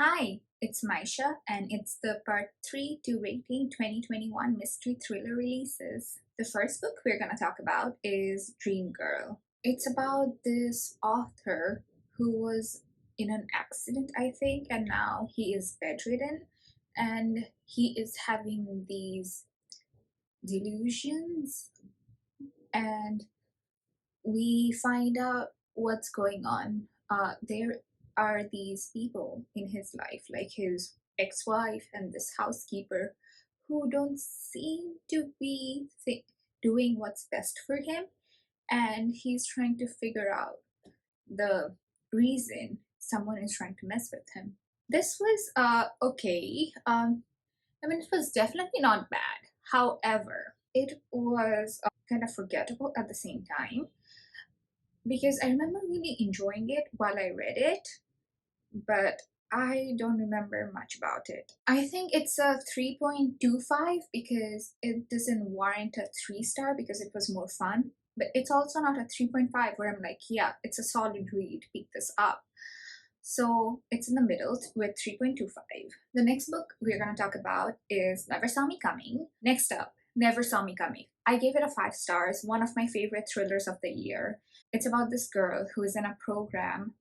Hi, it's Maisha, and it's the part 3 to rating 2021 mystery thriller releases. The first book we're going to talk about is Dream Girl. It's about this author who was in an accident, I think, and now he is bedridden and he is having these delusions, and we find out what's going on. There are these people in his life, like his ex wife and this housekeeper, who don't seem to be doing what's best for him, and he's trying to figure out the reason someone is trying to mess with him. This was okay. I mean, it was definitely not bad. However, it was kind of forgettable at the same time because I remember really enjoying it while I read it, but I don't remember much about it. I think it's a 3.25 because it doesn't warrant a 3 star because it was more fun. But it's also not a 3.5 where I'm like, yeah, it's a solid read, pick this up. So it's in the middle with 3.25. The next book we're going to talk about is Never Saw Me Coming. Next up, Never Saw Me Coming. I gave it a 5 stars, one of my favorite thrillers of the year. It's about this girl who is in a program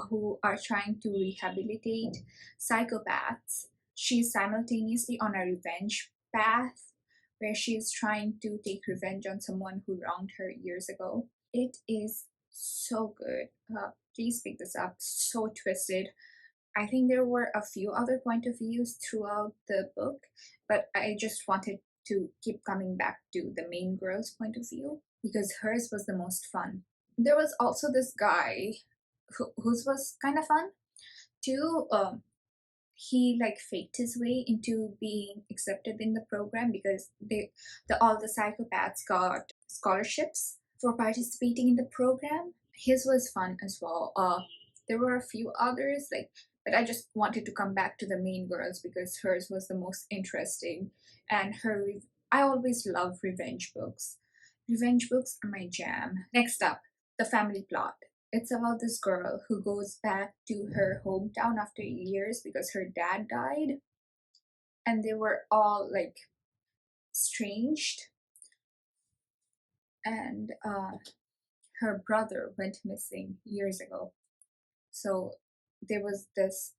who are trying to rehabilitate psychopaths. She's simultaneously on a revenge path where she's trying to take revenge on someone who wronged her years ago. It is so good. Please pick this up. So twisted. I think there were a few other point of views throughout the book, but I just wanted to keep coming back to the main girl's point of view because hers was the most fun. There was also this guy whose was kind of fun too. He like faked his way into being accepted in the program because all the psychopaths got scholarships for participating in the program. His was fun as well. There were a few others like, but I just wanted to come back to the main girls because hers was the most interesting, and I always love revenge books. Revenge books are my jam. Next up, The Family Plot. It's about this girl who goes back to her hometown after years because her dad died, and they were all like estranged, and her brother went missing years ago. So there was this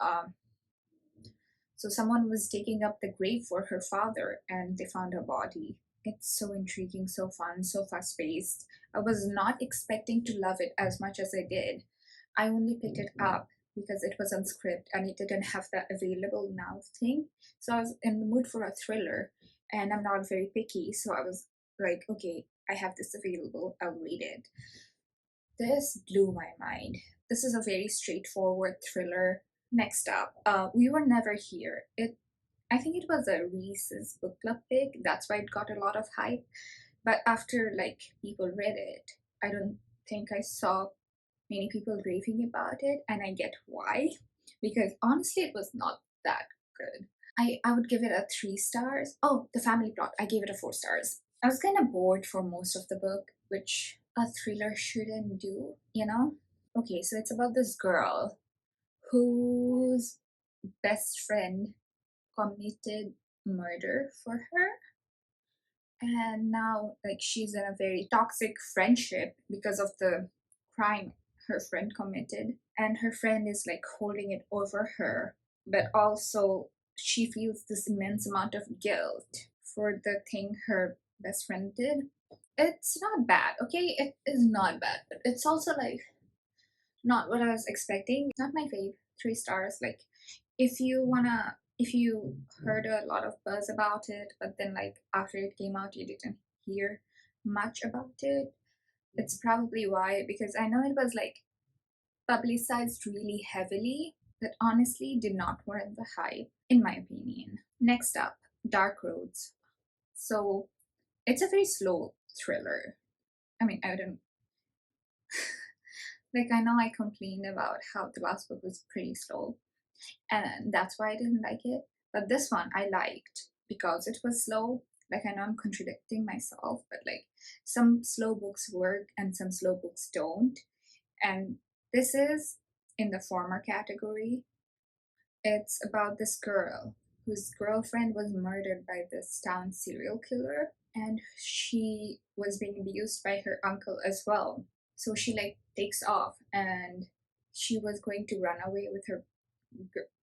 so someone was digging up the grave for her father and they found her body. It's so intriguing, so fun, so fast paced. I was not expecting to love it as much as I did. I only picked it up because it was on script and it didn't have that available now thing. So I was in the mood for a thriller and I'm not very picky. So I was like, okay, I have this available, I'll read it. This blew my mind. This is a very straightforward thriller. Next up, We Were Never Here. I think it was a Reese's book club pick. That's why it got a lot of hype. But after like people read it, I don't think I saw many people raving about it, and I get why. Because honestly, it was not that good. I would give it a 3 stars. Oh, The Family Plot. I gave it a 4 stars. I was kind of bored for most of the book, which a thriller shouldn't do, you know? Okay, so it's about this girl whose best friend committed murder for her, and now like she's in a very toxic friendship because of the crime her friend committed, and her friend is like holding it over her, but also she feels this immense amount of guilt for the thing her best friend did. It's not bad, okay, it is not bad, but it's also like not what I was expecting. Not my fave. 3 stars. Like, if you heard a lot of buzz about it, but then like after it came out, you didn't hear much about it. It's probably why, because I know it was like publicized really heavily, but honestly did not warrant the hype, in my opinion. Next up, Dark Roads. So it's a very slow thriller. I mean, I don't like. I know I complained about how the last book was pretty slow, and that's why I didn't like it. But this one I liked because it was slow. Like, I know I'm contradicting myself, but like some slow books work and some slow books don't. And this is in the former category. It's about this girl whose girlfriend was murdered by this town serial killer, and she was being abused by her uncle as well. So she like takes off, and she was going to run away with her.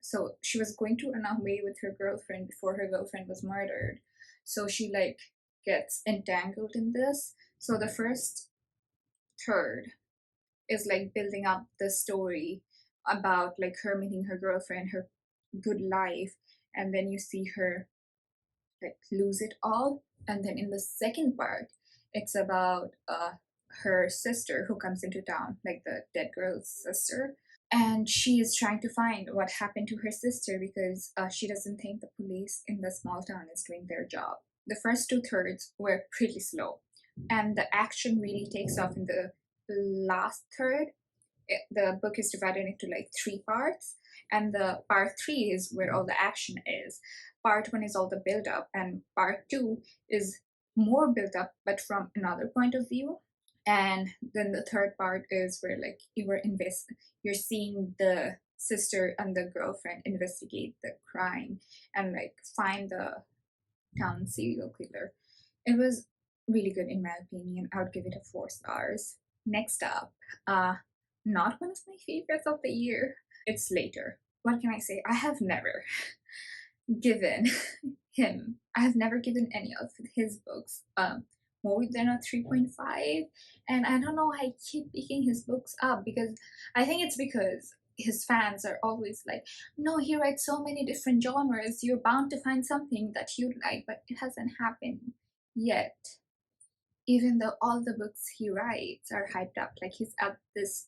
So she was going to run away with her girlfriend before her girlfriend was murdered. So she like gets entangled in this. So the first third is like building up the story about like her meeting her girlfriend, her good life, and then you see her like lose it all. And then in the second part, it's about her sister who comes into town, like the dead girl's sister, and she is trying to find what happened to her sister because she doesn't think the police in the small town is doing their job. The first two thirds were pretty slow, and the action really takes off in the last third. The book is divided into like three parts, and the part three is where all the action is. Part one is all the build up, and part two is more build up but from another point of view. And then the third part is where like you're seeing the sister and the girlfriend investigate the crime and like find the town serial killer. It was really good in my opinion. I would give it a 4 stars. Next up, not one of my favorites of the year. It's later. What can I say? I have never given I have never given any of his books more than a 3.5. And I don't know why I keep picking his books up, because I think it's because his fans are always like, no, he writes so many different genres, you're bound to find something that you like, but it hasn't happened yet. Even though all the books he writes are hyped up, like he's at this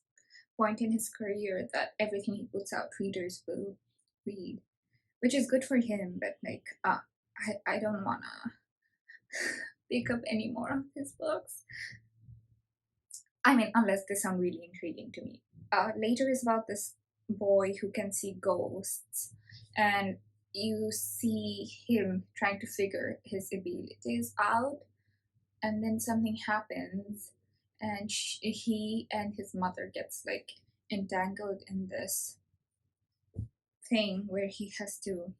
point in his career that everything he puts out readers will read, which is good for him, but like I don't wanna pick up any more of his books. I mean, unless they sound really intriguing to me. Later is about this boy who can see ghosts, and you see him trying to figure his abilities out, and then something happens, and he and his mother gets like entangled in this thing where he has to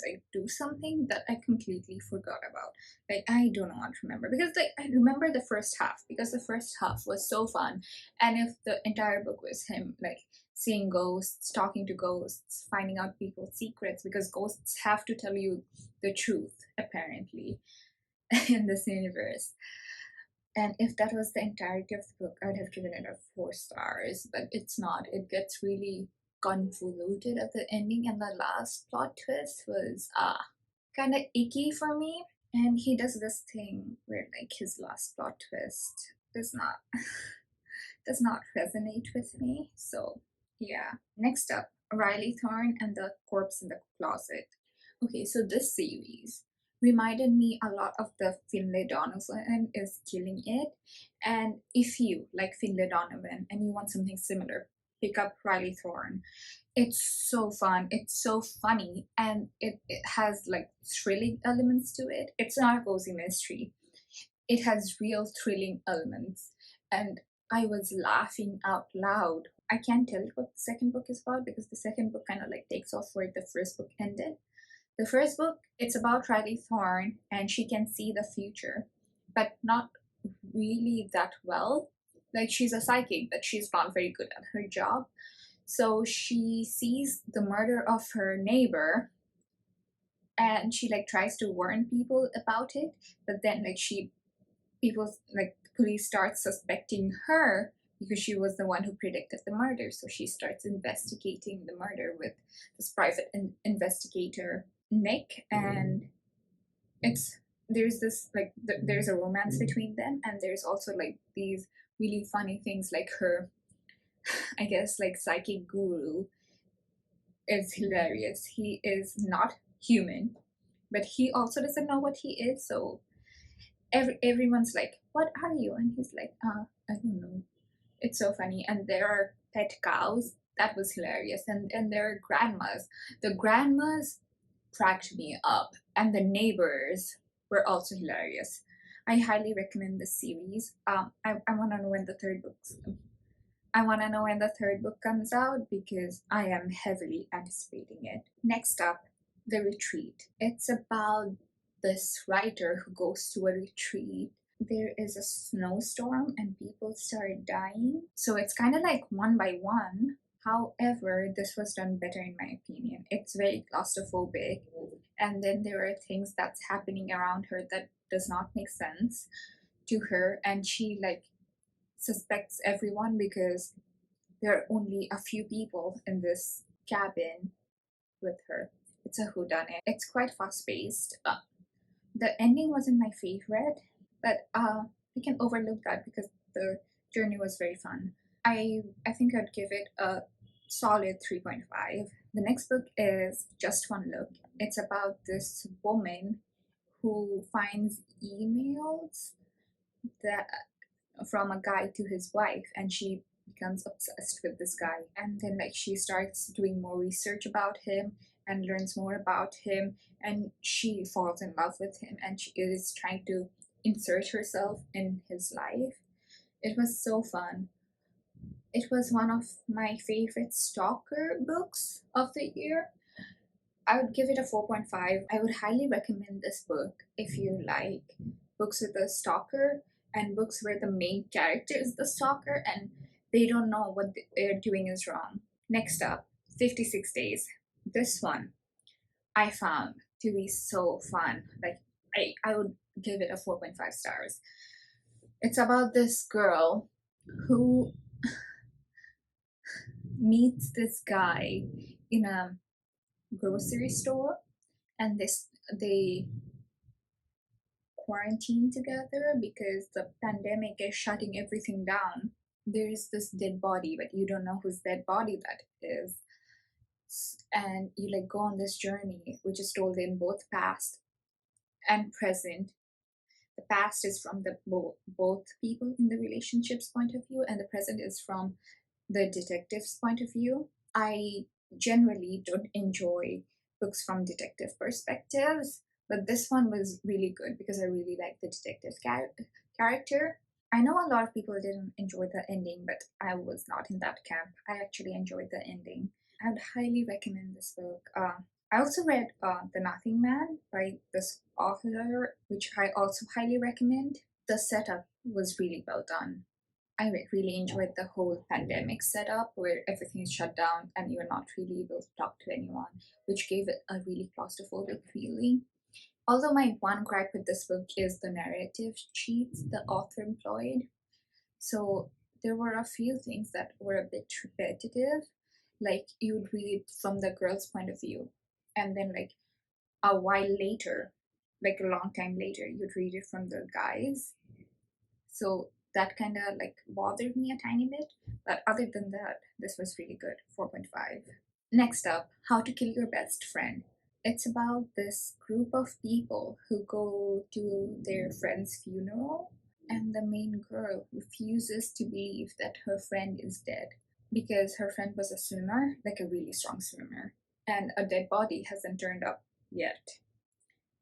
like do something that I completely forgot about. Like I do not remember, because like I remember the first half because the first half was so fun, and if the entire book was him like seeing ghosts, talking to ghosts, finding out people's secrets, because ghosts have to tell you the truth apparently in this universe. And if that was the entirety of the book, I would have given it a 4 stars, but it's not. It gets really convoluted at the ending, and the last plot twist was kind of icky for me. And he does this thing where like his last plot twist does not does not resonate with me. So yeah. Next up, Riley Thorne and the Corpse in the Closet. Okay, so this series reminded me a lot of the Finlay Donovan is Killing It. And if you like Finlay Donovan and you want something similar, pick up Riley Thorne. It's so fun, it's so funny, and it has like thrilling elements to it. It's not a cozy mystery, it has real thrilling elements, and I was laughing out loud. I can't tell you what the second book is about because the second book kind of like takes off where the first book ended. The first book, it's about Riley Thorne, and she can see the future, but not really that well. Like she's a psychic, but she's not very good at her job. So she sees the murder of her neighbor, and she like tries to warn people about it, but then like people like the police start suspecting her because she was the one who predicted the murder. So she starts investigating the murder with this private investigator Nick, and it's there's this like there's a romance between them, and there's also like these really funny things like her I guess like psychic guru is hilarious. He is not human, but he also doesn't know what he is. So everyone's like, "What are you?" And he's like, I don't know." It's so funny. And there are pet cows. That was hilarious. And there are grandmas. The grandmas cracked me up, and the neighbors were also hilarious. I highly recommend this series. I want to know when the third book's I want to know when the third book comes out because I am heavily anticipating it. Next up, The Retreat. It's about this writer who goes to a retreat. There is a snowstorm and people start dying. So it's kind of like one by one. However, this was done better in my opinion. It's very claustrophobic. And then there are things that's happening around her that does not make sense to her. And she like suspects everyone because there are only a few people in this cabin with her. It's a whodunit. It's quite fast paced. The ending wasn't my favorite, but we can overlook that because the journey was very fun. I think I'd give it a solid 3.5. The next book is Just One Look. It's about this woman who finds emails that from a guy to his wife, and she becomes obsessed with this guy, and then like she starts doing more research about him and learns more about him, and she falls in love with him, and she is trying to insert herself in his life. It was so fun. It was one of my favorite stalker books of the year. I would give it a 4.5. I would highly recommend this book if you like books with a stalker and books where the main character is the stalker and they don't know what they're doing is wrong. Next up, 56 Days. This one I found to be so fun. Like, I would give it a 4.5 stars. It's about this girl who meets this guy in a grocery store, and they quarantine together because the pandemic is shutting everything down. There is this dead body, but you don't know whose dead body that is. And you like go on this journey, which is told in both past and present. The past is from the both people in the relationship's point of view, and the present is from the detective's point of view. I generally don't enjoy books from detective perspectives, but this one was really good because I really like the detective character. I know a lot of people didn't enjoy the ending, but I was not in that camp. I actually enjoyed the ending. I would highly recommend this book. I also read The Nothing Man by this author, which I also highly recommend. The setup was really well done. I really enjoyed the whole pandemic setup where everything is shut down and you're not really able to talk to anyone, which gave it a really claustrophobic feeling. Although my one gripe with this book is the narrative cheats the author employed. So there were a few things that were a bit repetitive. Like you'd read from the girl's point of view, and then like a while later, like a long time later, you'd read it from the guy's. So that kind of like bothered me a tiny bit. But other than that, this was really good. 4.5. Next up, How to Kill Your Best Friend. It's about this group of people who go to their friend's funeral, and the main girl refuses to believe that her friend is dead because her friend was a swimmer, like a really strong swimmer, and a dead body hasn't turned up yet.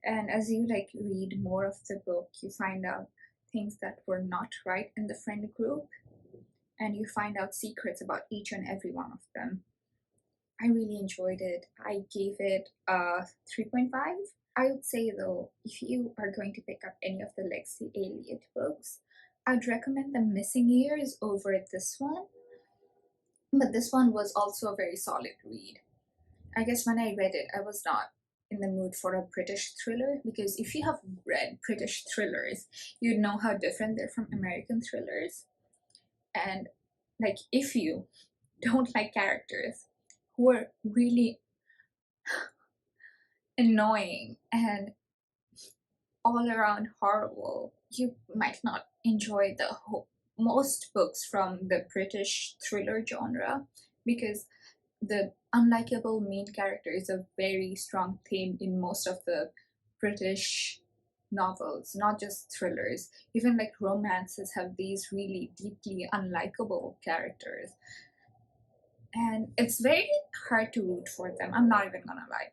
And as you like read more of the book, you find out things that were not right in the friend group, and you find out secrets about each and every one of them. I really enjoyed it. I gave it a 3.5. I would say though, if you are going to pick up any of the Lexie Elliott books, I'd recommend The Missing Years over this one. But this one was also a very solid read. I guess when I read it, I was not in the mood for a British thriller, because if you have read British thrillers, you'd know how different they're from American thrillers. And like, if you don't like characters who are really annoying and all around horrible, you might not enjoy most books from the British thriller genre, because the unlikable main character is a very strong theme in most of the British novels, not just thrillers. Even like romances have these really deeply unlikable characters. And it's very hard to root for them, I'm not even gonna lie.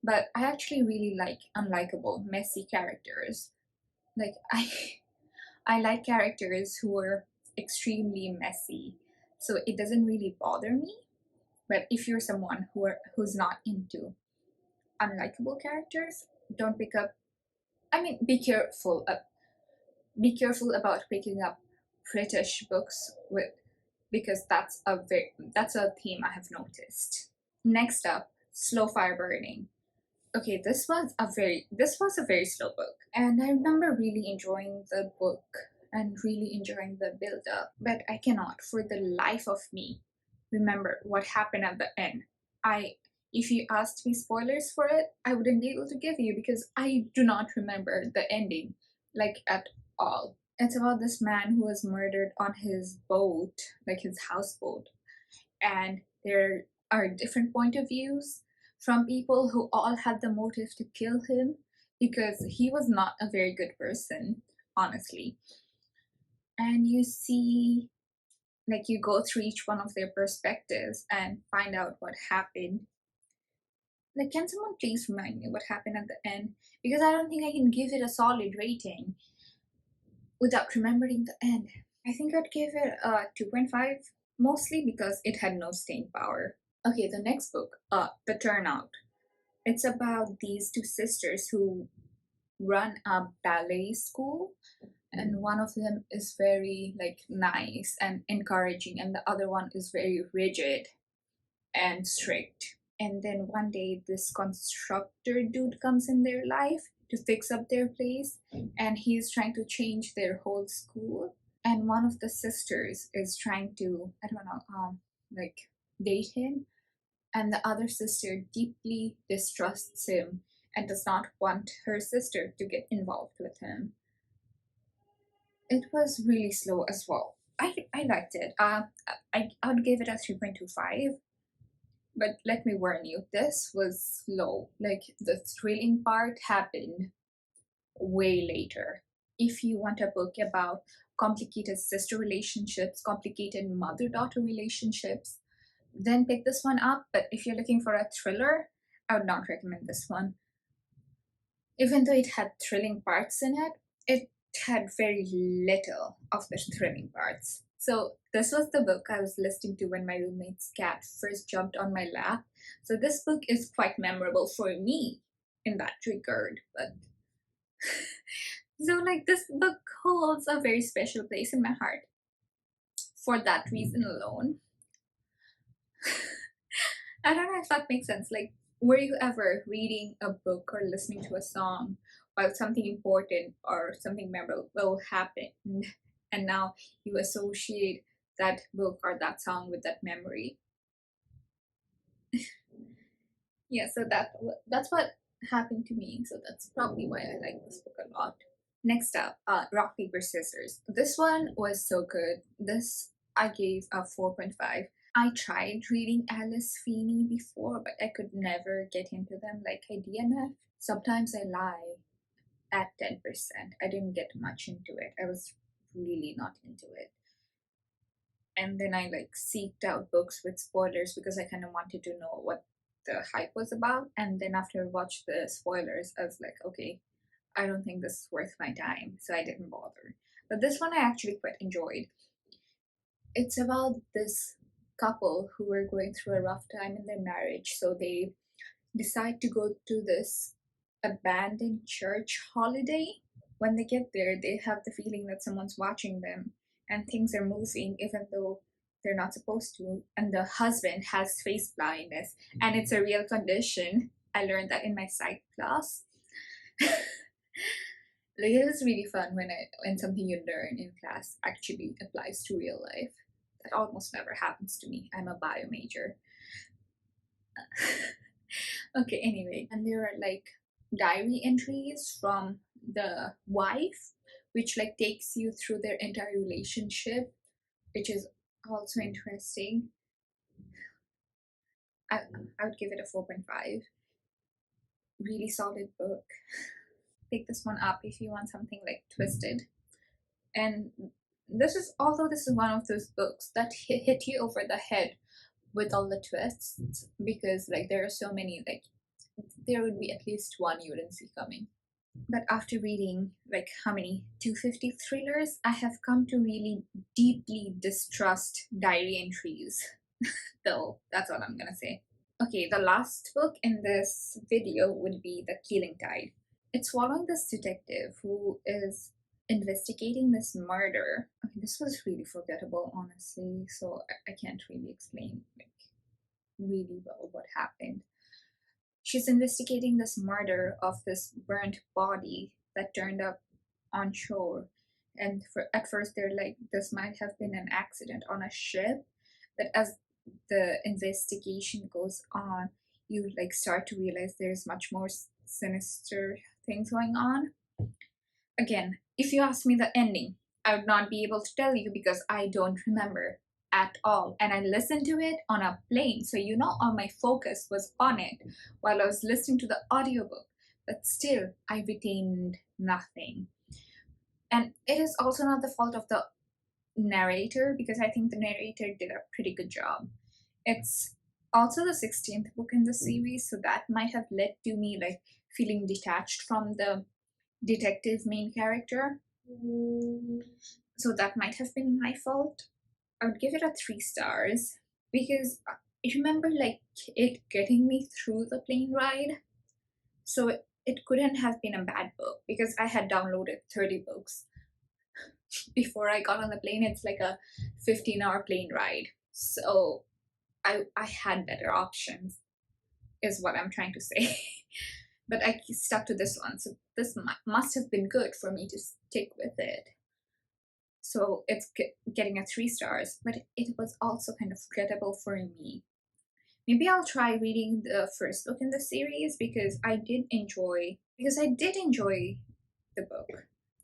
But I actually really like unlikable, messy characters. Like I like characters who are extremely messy. so it doesn't really bother me. But if you're someone who's not into unlikable characters, don't pick up. I mean, be careful about picking up British books with, because that's a theme I have noticed. Next up, slow fire burning. Okay, this was a very slow book, and I remember really enjoying the book and really enjoying the build up, but I cannot for the life of me remember what happened at the end. I If you asked me spoilers for it, I wouldn't be able to give you because I do not remember the ending like at all. It's about this man who was murdered on his boat, like his houseboat, and there are different point of views from people who all had the motive to kill him because he was not a very good person, honestly. And you see, like, you go through each one of their perspectives and find out what happened. Like, can someone please remind me what happened at the end? Because I don't think I can give it a solid rating without remembering the end. I think I'd give it a 2.5, mostly because it had no staying power. Okay, the next book, The Turnout. It's about these two sisters who run a ballet school, and one of them is very like nice and encouraging, and the other one is very rigid and strict. And then one day, this constructor dude comes in their life to fix up their place, and he's trying to change their whole school. And one of the sisters is trying to, I don't know, like date him, and the other sister deeply distrusts him and does not want her sister to get involved with him. It was really slow as well. I liked it. I would give it a 3.25. But let me warn you, this was slow. Like, the thrilling part happened way later. If you want a book about complicated sister relationships, complicated mother daughter relationships, then pick this one up. But if you're looking for a thriller, I would not recommend this one. Even though it had thrilling parts in it, it had very little of the thrilling parts. So this was the book I was listening to when my roommate's cat first jumped on my lap. So this book is quite memorable for me in that regard. But so, like, this book holds a very special place in my heart for that reason alone. I don't know if that makes sense. Like, were you ever reading a book or listening to a song while something important or something memorable happened, and now you associate that book or that song with that memory? Yeah, so that's what happened to me. So that's probably why I like this book a lot. Next up, Rock Paper Scissors. This one was so good. This I gave a 4.5. I tried reading Alice Feeney before, but I could never get into them like I DNF. Sometimes I lie at 10%. I didn't get much into it. I was really not into it. And then I like seeked out books with spoilers because I kind of wanted to know what the hype was about. And then after I watched the spoilers, I was like, okay, I don't think this is worth my time. So I didn't bother. But this one I actually quite enjoyed. It's about this couple who were going through a rough time in their marriage. So they decide to go to this abandoned church holiday. When they get there, they have the feeling that someone's watching them and things are moving even though they're not supposed to. And the husband has face blindness, and it's a real condition. I learned that in my psych class. Like, it was really fun when something you learn in class actually applies to real life. That almost never happens to me. I'm a bio major. Okay, anyway, and there are like diary entries from the wife, which like takes you through their entire relationship, which is also interesting. I would give it a 4.5. Really solid book. Pick this one up if you want something like twisted. And although this is one of those books that hit you over the head with all the twists, because like there are so many, like there would be at least one you wouldn't see coming. But after reading like how many 250 thrillers, I have come to really deeply distrust diary entries. Though that's all I'm gonna say. Okay, the last book in this video would be The Killing Tide. It's following this detective who is investigating this murder. Okay, this was really forgettable, honestly, so I can't really explain like really well what happened. She's investigating this murder of this burnt body that turned up on shore. And at first, they're like, this might have been an accident on a ship. But as the investigation goes on, you like start to realize there's much more sinister things going on. Again, if you ask me the ending, I would not be able to tell you because I don't remember at all. And I listened to it on a plane, so all my focus was on it while I was listening to the audiobook. But still, I retained nothing. And it is also not the fault of the narrator because I think the narrator did a pretty good job. It's also the 16th book in the series, so that might have led to me like feeling detached from the detective main character. So that might have been my fault. I would give it a 3 stars because I remember like it getting me through the plane ride. So it couldn't have been a bad book because I had downloaded 30 books before I got on the plane. It's like a 15-hour plane ride. So I had better options, is what I'm trying to say. But I stuck to this one. So this must have been good for me to stick with it. So it's getting a 3 stars, but it was also kind of forgettable for me. Maybe I'll try reading the first book in the series because I did enjoy the book.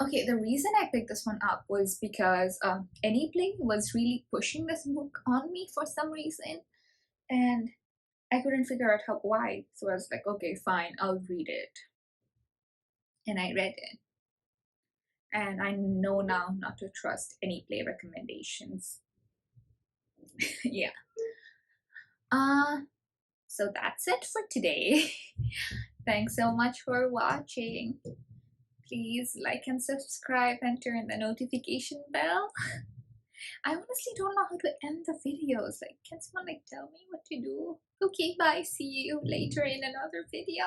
Okay, the reason I picked this one up was because Anyplay was really pushing this book on me for some reason, and I couldn't figure out why. So I was like, okay, fine, I'll read it. And I read it. And I know now not to trust Anyplay recommendations. Yeah. So that's it for today. Thanks so much for watching. Please like and subscribe and turn the notification bell. I honestly don't know how to end the videos. Like, can someone like tell me what to do? Okay, bye. See you later in another video.